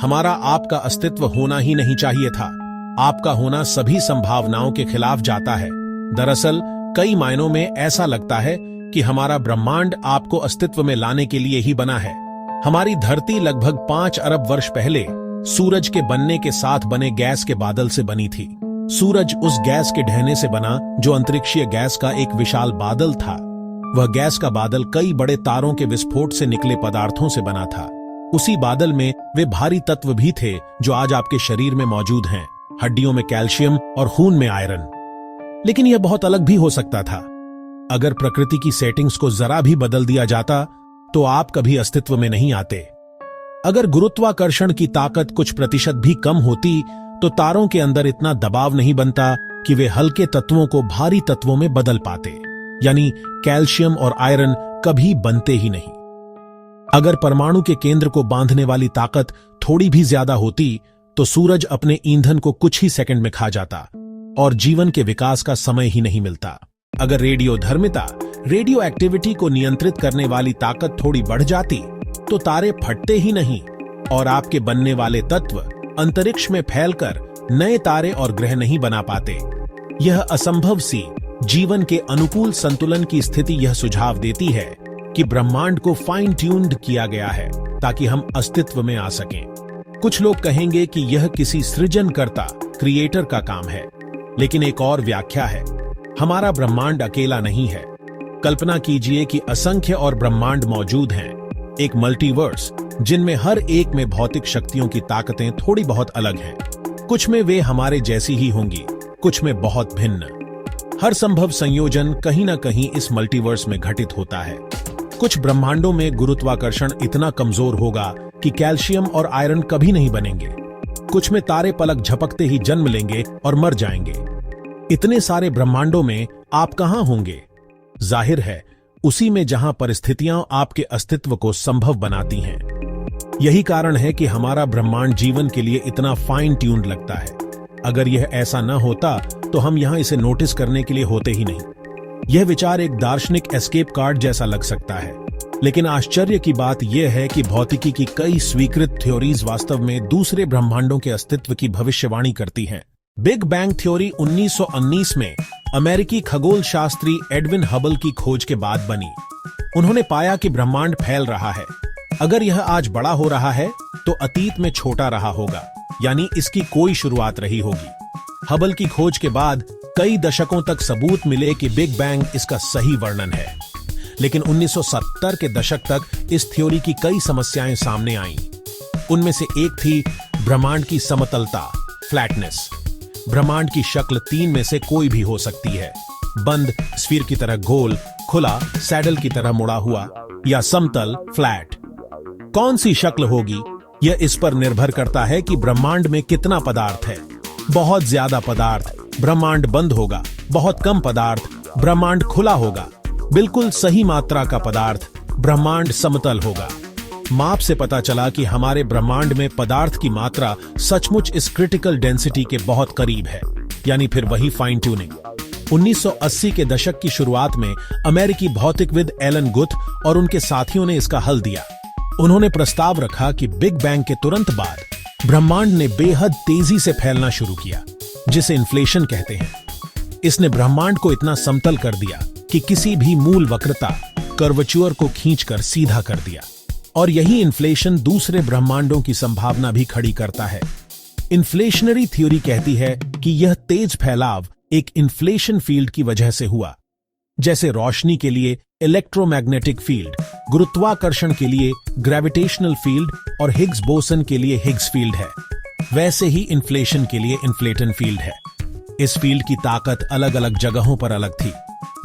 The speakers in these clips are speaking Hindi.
हमारा आपका अस्तित्व होना ही नहीं चाहिए था। आपका होना सभी संभावनाओं के खिलाफ जाता है। दरअसल कई मायनों में ऐसा लगता है कि हमारा ब्रह्मांड आपको अस्तित्व में लाने के लिए ही बना है। हमारी धरती लगभग 5 अरब वर्ष पहले सूरज के बनने के साथ बने गैस के बादल से बनी थी। सूरज उस गैस के ढहने से बना जो अंतरिक्षीय गैस का एक विशाल बादल था। वह गैस का बादल कई बड़े तारों के विस्फोट से निकले पदार्थों से बना था। उसी बादल में वे भारी तत्व भी थे जो आज आपके शरीर में मौजूद हैं, हड्डियों में कैल्शियम और खून में आयरन। लेकिन यह बहुत अलग भी हो सकता था। अगर प्रकृति की सेटिंग्स को जरा भी बदल दिया जाता तो आप कभी अस्तित्व में नहीं आते। अगर गुरुत्वाकर्षण की ताकत कुछ प्रतिशत भी कम होती तो तारों के अंदर इतना दबाव नहीं बनता कि वे हल्के तत्वों को भारी तत्वों में बदल पाते, यानी कैल्शियम और आयरन कभी बनते ही नहीं। अगर परमाणु के केंद्र को बांधने वाली ताकत थोड़ी भी ज्यादा होती तो सूरज अपने ईंधन को कुछ ही सेकंड में खा जाता और जीवन के विकास का समय ही नहीं मिलता। अगर रेडियोधर्मिता, रेडियो एक्टिविटी को नियंत्रित करने वाली ताकत थोड़ी बढ़ जाती तो तारे फटते ही नहीं और आपके बनने वाले तत्व अंतरिक्ष में फैलकर नए तारे और ग्रह नहीं बना पाते। यह असंभव सी जीवन के अनुकूल संतुलन की स्थिति यह सुझाव देती है कि ब्रह्मांड को फाइन ट्यून्ड किया गया है ताकि हम अस्तित्व में आ सकें। कुछ लोग कहेंगे कि यह किसी सृजनकर्ता, क्रिएटर का काम है, लेकिन एक और व्याख्या है, हमारा ब्रह्मांड अकेला नहीं है। कल्पना कीजिए कि असंख्य और ब्रह्मांड मौजूद हैं, एक मल्टीवर्स जिनमें हर एक में भौतिक शक्तियों की ताकतें थोड़ी बहुत अलग हैं। कुछ में वे हमारे जैसी ही होंगी, कुछ में बहुत भिन्न। हर संभव संयोजन कहीं ना कहीं इस मल्टीवर्स में घटित होता है। कुछ ब्रह्मांडों में गुरुत्वाकर्षण इतना कमजोर होगा कि कैल्शियम और आयरन कभी नहीं बनेंगे। कुछ में तारे पलक झपकते ही जन्म लेंगे और मर जाएंगे। इतने सारे ब्रह्मांडों में आप कहां होंगे? जाहिर है उसी में जहां परिस्थितियां आपके अस्तित्व को संभव बनाती हैं। यही कारण है कि हमारा ब्रह्मांड जीवन के लिए इतना फाइन ट्यून्ड लगता है। अगर यह ऐसा न होता तो हम यहां इसे नोटिस करने के लिए होते ही नहीं। यह विचार एक दार्शनिक एस्केप कार्ड जैसा लग सकता है, लेकिन आश्चर्य की बात यह है कि भौतिकी की कई स्वीकृत थ्योरीज वास्तव में दूसरे ब्रह्मांडों के अस्तित्व की भविष्यवाणी करती हैं। बिग बैंग थ्योरी 1919 में अमेरिकी खगोल शास्त्री एडविन हबल की खोज के बाद बनी। उन्होंने पाया कि ब्रह्मांड फैल रहा है। अगर यह आज बड़ा हो रहा है तो अतीत में छोटा रहा होगा, यानी इसकी कोई शुरुआत रही होगी। हबल की खोज के बाद कई दशकों तक सबूत मिले कि बिग बैंग इसका सही वर्णन है, लेकिन 1970 के दशक तक इस थ्योरी की कई समस्याएं सामने आईं। उनमें से एक थी ब्रह्मांड की समतलता, फ्लैटनेस। ब्रह्मांड की शक्ल 3 में से कोई भी हो सकती है, बंद, स्फीयर की तरह गोल, खुला, सैडल की तरह मुड़ा हुआ, या समतल, फ्लैट। कौन सी शक्ल होगी यह इस पर निर्भर करता है कि ब्रह्मांड में कितना पदार्थ है। बहुत ज्यादा पदार्थ, ब्रह्मांड बंद होगा। बहुत कम पदार्थ, ब्रह्मांड खुला होगा। बिल्कुल सही मात्रा का पदार्थ, ब्रह्मांड समतल होगा। माप से पता चला कि हमारे ब्रह्मांड में पदार्थ की मात्रा सचमुच इस क्रिटिकल डेंसिटी के बहुत करीब है, यानी फिर वही फाइन ट्यूनिंग। 1980 के दशक की शुरुआत में अमेरिकी भौतिकविद एलन गुथ और उनके साथियों ने इसका हल दिया। उन्होंने प्रस्ताव रखा कि बिग बैंग के तुरंत बाद ब्रह्मांड ने बेहद तेजी से फैलना शुरू किया, जिसे इन्फ्लेशन कहते हैं। इसने ब्रह्मांड को इतना समतल कर दिया कि किसी भी मूल वक्रता, कर्वचुअर को खींचकर सीधा कर दिया। और यही इन्फ्लेशन दूसरे ब्रह्मांडों की संभावना भी खड़ी करता है। इन्फ्लेशनरी थ्योरी कहती है कि यह तेज फैलाव एक इन्फ्लेशन फील्ड की वजह से हुआ। जैसे रोशनी के लिए इलेक्ट्रोमैग्नेटिक फील्ड, गुरुत्वाकर्षण के लिए ग्रेविटेशनल फील्ड और हिग्स बोसन के लिए हिग्स फील्ड है, वैसे ही इन्फ्लेशन के लिए इन्फ्लेटन फील्ड है। इस फील्ड की ताकत अलग अलग जगहों पर अलग थी।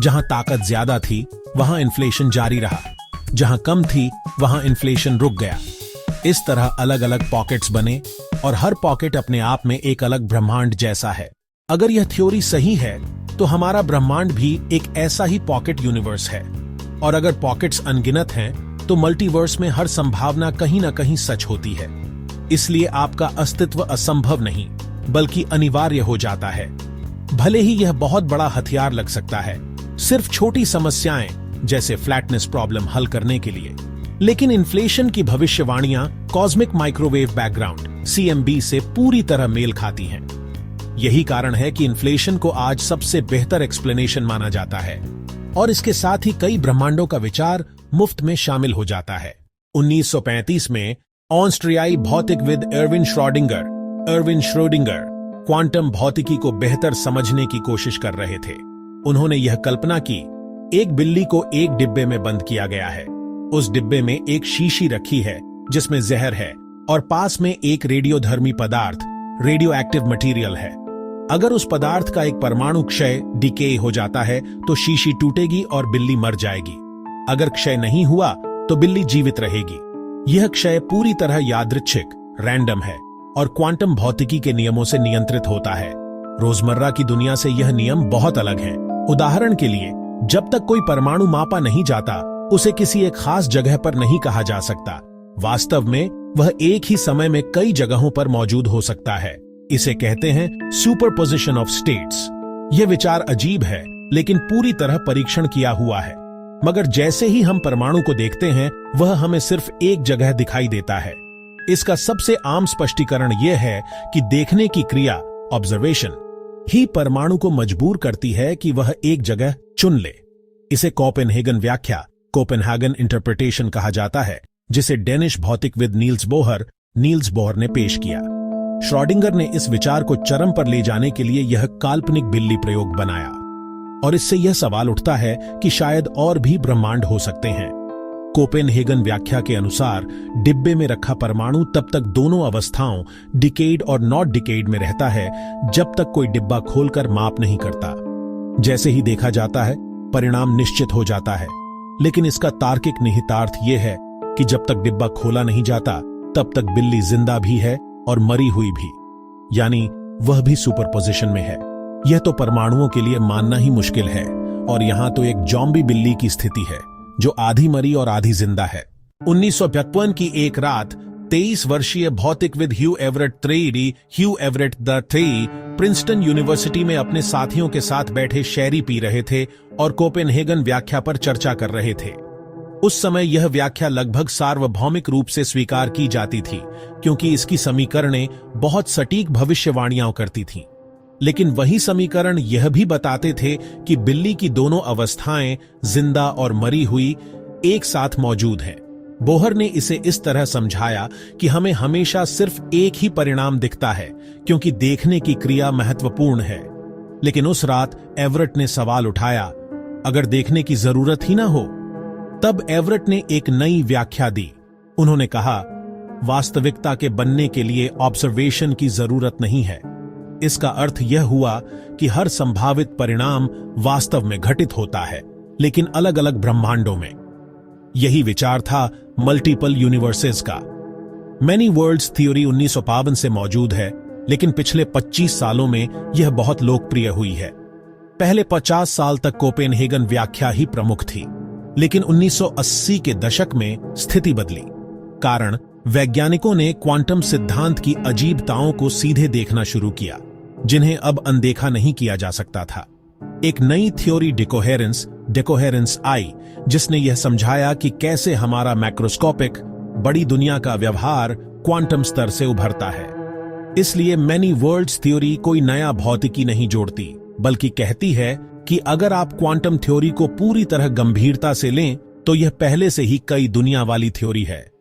जहां ताकत ज्यादा थी वहां इन्फ्लेशन जारी रहा, जहां कम थी वहां इन्फ्लेशन रुक गया। इस तरह अलग अलग पॉकेट्स बने और हर पॉकेट अपने आप में एक अलग ब्रह्मांड जैसा है। अगर यह थ्योरी सही है तो हमारा ब्रह्मांड भी एक ऐसा ही पॉकेट यूनिवर्स है, और अगर पॉकेट्स अनगिनत हैं तो मल्टीवर्स में हर संभावना कहीं ना कहीं सच होती है। इसलिए आपका अस्तित्व असंभव नहीं बल्कि अनिवार्य हो जाता है। भले ही यह बहुत बड़ा हथियार लग सकता है सिर्फ छोटी समस्याएं जैसे फ्लैटनेस प्रॉब्लम हल करने के लिए, लेकिन इन्फ्लेशन की भविष्यवाणियां कॉस्मिक माइक्रोवेव बैकग्राउंड (CMB) से पूरी तरह मेल खाती हैं। यही कारण है कि इन्फ्लेशन को आज सबसे बेहतर एक्सप्लेनेशन माना जाता है और इसके साथ ही कई ब्रह्मांडों का विचार मुफ्त में शामिल हो जाता है। 1935 में ऑस्ट्रियाई भौतिकविद एर्विन श्रोडिंगर क्वांटम भौतिकी को बेहतर समझने की कोशिश कर रहे थे। उन्होंने यह कल्पना की, एक बिल्ली को एक डिब्बे में बंद किया गया है। उस डिब्बे में एक शीशी रखी है जिसमें जहर है और पास में एक रेडियोधर्मी पदार्थ रेडियो एक्टिव मटीरियल है। अगर उस पदार्थ का एक परमाणु क्षय डिके हो जाता है तो शीशी टूटेगी और बिल्ली मर जाएगी। अगर क्षय नहीं हुआ तो बिल्ली जीवित रहेगी। यह क्षय पूरी तरह यादृच्छिक रैंडम है और क्वांटम भौतिकी के नियमों से नियंत्रित होता है। रोजमर्रा की दुनिया से यह नियम बहुत अलग है। उदाहरण के लिए, जब तक कोई परमाणु मापा नहीं जाता उसे किसी एक खास जगह पर नहीं कहा जा सकता। वास्तव में वह एक ही समय में कई जगहों पर मौजूद हो सकता है। इसे कहते हैं सुपरपोजिशन ऑफ स्टेट्स। यह विचार अजीब है लेकिन पूरी तरह परीक्षण किया हुआ है। मगर जैसे ही हम परमाणु को देखते हैं वह हमें सिर्फ एक जगह दिखाई देता है। इसका सबसे आम स्पष्टीकरण यह है कि देखने की क्रिया ऑब्जर्वेशन ही परमाणु को मजबूर करती है कि वह एक जगह चुन ले। इसे कोपेनहेगन व्याख्या कोपेनहेगन इंटरप्रिटेशन कहा जाता है, जिसे डेनिश भौतिकविद नील्स बोहर ने पेश किया। श्रोडिंगर ने इस विचार को चरम पर ले जाने के लिए यह काल्पनिक बिल्ली प्रयोग बनाया और इससे यह सवाल उठता है कि शायद और भी ब्रह्मांड हो सकते हैं। कोपेनहेगन व्याख्या के अनुसार डिब्बे में रखा परमाणु तब तक दोनों अवस्थाओं डिकेड और नॉट डिकेड में रहता है जब तक कोई डिब्बा खोलकर माप नहीं करता। जैसे ही देखा जाता है परिणाम निश्चित हो जाता है, लेकिन इसका तार्किक निहितार्थ यह है कि जब तक डिब्बा खोला नहीं जाता तब तक बिल्ली जिंदा भी है और मरी हुई भी, यानी वह भी सुपरपोजिशन में है। यह तो परमाणुओं के लिए मानना ही मुश्किल है और यहां तो एक जॉम्बी बिल्ली की स्थिति है जो आधी मरी और आधी जिंदा है। 1955 की एक रात 23 वर्षीय भौतिकविद ह्यू एवरेट III प्रिंसटन यूनिवर्सिटी में अपने साथियों के साथ बैठे शैरी पी रहे थे और कोपेनहेगन व्याख्या पर चर्चा कर रहे थे। उस समय यह व्याख्या लगभग सार्वभौमिक रूप से स्वीकार की जाती थी क्योंकि इसकी समीकरणें बहुत सटीक भविष्यवाणियां करती थीं। लेकिन वही समीकरण यह भी बताते थे कि बिल्ली की दोनों अवस्थाएं जिंदा और मरी हुई एक साथ मौजूद हैं। बोहर ने इसे इस तरह समझाया कि हमें हमेशा सिर्फ एक ही परिणाम दिखता है क्योंकि देखने की क्रिया महत्वपूर्ण है। लेकिन उस रात एवरेट ने सवाल उठाया, अगर देखने की जरूरत ही ना हो? तब एवरेट ने एक नई व्याख्या दी। उन्होंने कहा, वास्तविकता के बनने के लिए ऑब्जर्वेशन की जरूरत नहीं है। इसका अर्थ यह हुआ कि हर संभावित परिणाम वास्तव में घटित होता है, लेकिन अलग अलग ब्रह्मांडों में। यही विचार था मल्टीपल यूनिवर्सेस का। मैनी वर्ल्ड्स थ्योरी 1952 से मौजूद है, लेकिन पिछले 25 सालों में यह बहुत लोकप्रिय हुई है। पहले 50 साल तक कोपेनहेगन व्याख्या ही प्रमुख थी, लेकिन 1980 के दशक में स्थिति बदली। कारण, वैज्ञानिकों ने क्वांटम सिद्धांत की अजीबताओं को सीधे देखना शुरू किया, जिन्हें अब अनदेखा नहीं किया जा सकता था। एक नई थ्योरी डिकोहेरेंस आई, जिसने यह समझाया कि कैसे हमारा मैक्रोस्कोपिक बड़ी दुनिया का व्यवहार क्वांटम स्तर से उभरता है। इसलिए मैनी वर्ल्ड्स थ्योरी कोई नया भौतिकी नहीं जोड़ती, बल्कि कहती है कि अगर आप क्वांटम थ्योरी को पूरी तरह गंभीरता से लें तो यह पहले से ही कई दुनिया वाली थ्योरी है।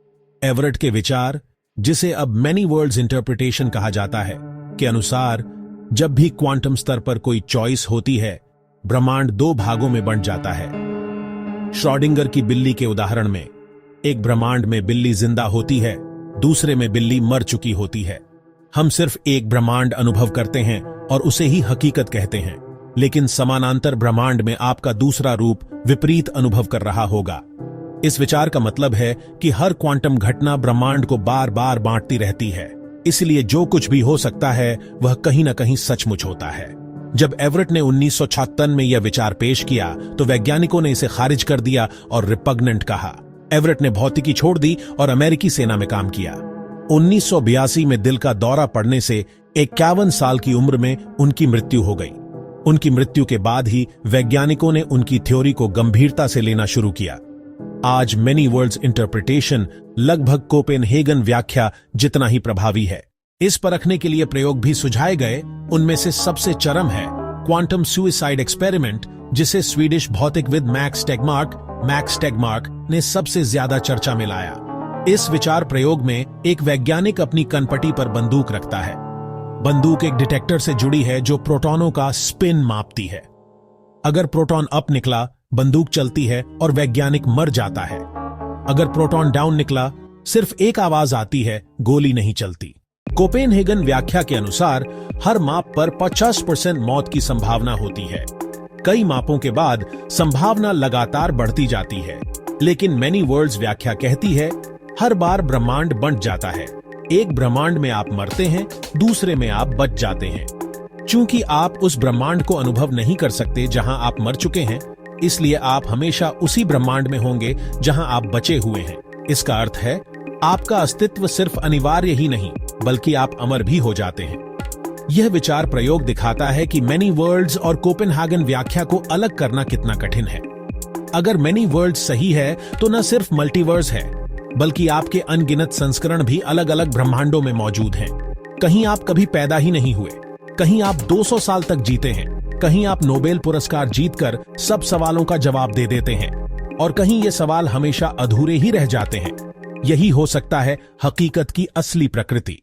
एवरेट के विचार, जिसे अब मैनी वर्ल्ड्स इंटरप्रिटेशन कहा जाता है, के अनुसार जब भी क्वांटम स्तर पर कोई चॉइस होती है, ब्रह्मांड दो भागों में बंट जाता है। श्रोडिंगर की बिल्ली के उदाहरण में एक ब्रह्मांड में बिल्ली जिंदा होती है, दूसरे में बिल्ली मर चुकी होती है। हम सिर्फ एक ब्रह्मांड अनुभव करते हैं और उसे ही हकीकत कहते हैं, लेकिन समानांतर ब्रह्मांड में आपका दूसरा रूप विपरीत अनुभव कर रहा होगा। इस विचार का मतलब है कि हर क्वांटम घटना ब्रह्मांड को बार बार बांटती रहती है, इसलिए जो कुछ भी हो सकता है वह कहीं न कहीं सचमुच होता है। जब एवरेट ने 1956 में यह विचार पेश किया तो वैज्ञानिकों ने इसे खारिज कर दिया और रिपग्नेंट कहा। एवरेट ने भौतिकी छोड़ दी और अमेरिकी सेना में काम किया। 1982 में दिल का दौरा पड़ने से 51 साल की उम्र में उनकी मृत्यु हो गई। उनकी मृत्यु के बाद ही वैज्ञानिकों ने उनकी थ्योरी को गंभीरता से लेना शुरू किया। आज मेनी वर्ल्ड्स इंटरप्रिटेशन लगभग कोपेनहेगन व्याख्या जितना ही प्रभावी है। इस परखने के लिए प्रयोग भी सुझाए गए। उनमें से सबसे चरम है क्वांटम सुइसाइड एक्सपेरिमेंट, जिसे स्वीडिश भौतिकविद मैक्स टेगमार्क ने सबसे ज्यादा चर्चा में लाया। इस विचार प्रयोग में एक वैज्ञानिक अपनी कनपटी पर बंदूक रखता है। बंदूक एक डिटेक्टर से जुड़ी है जो प्रोटॉनों का स्पिन मापती है। अगर प्रोटॉन अप निकला, बंदूक चलती है और वैज्ञानिक मर जाता है। अगर प्रोटॉन डाउन निकला, सिर्फ एक आवाज आती है, गोली नहीं चलती। कोपेनहेगन व्याख्या के अनुसार हर माप पर 50% मौत की संभावना होती है। कई मापों के बाद संभावना लगातार बढ़ती जाती है, लेकिन मेनी वर्ल्ड्स व्याख्या कहती है हर बार ब्रह्मांड बंट जाता है। एक ब्रह्मांड में आप मरते हैं, दूसरे में आप बच जाते हैं। चूंकि आप उस ब्रह्मांड को अनुभव नहीं कर सकते जहां आप मर चुके हैं, इसलिए आप हमेशा उसी ब्रह्मांड में होंगे जहां आप बचे हुए हैं। इसका अर्थ है आपका अस्तित्व सिर्फ अनिवार्य ही नहीं, बल्कि आप अमर भी हो जाते हैं। यह विचार प्रयोग दिखाता है कि मेनी वर्ल्ड्स और कोपेनहेगन व्याख्या को अलग करना कितना कठिन है। अगर मेनी वर्ल्ड्स सही है तो न सिर्फ मल्टीवर्स है, बल्कि आपके अनगिनत संस्करण भी अलग अलग ब्रह्मांडों में मौजूद हैं। कहीं आप कभी पैदा ही नहीं हुए, कहीं आप 200 साल तक जीते हैं, कहीं आप नोबेल पुरस्कार जीतकर सब सवालों का जवाब दे देते हैं, और कहीं ये सवाल हमेशा अधूरे ही रह जाते हैं। यही हो सकता है हकीकत की असली प्रकृति।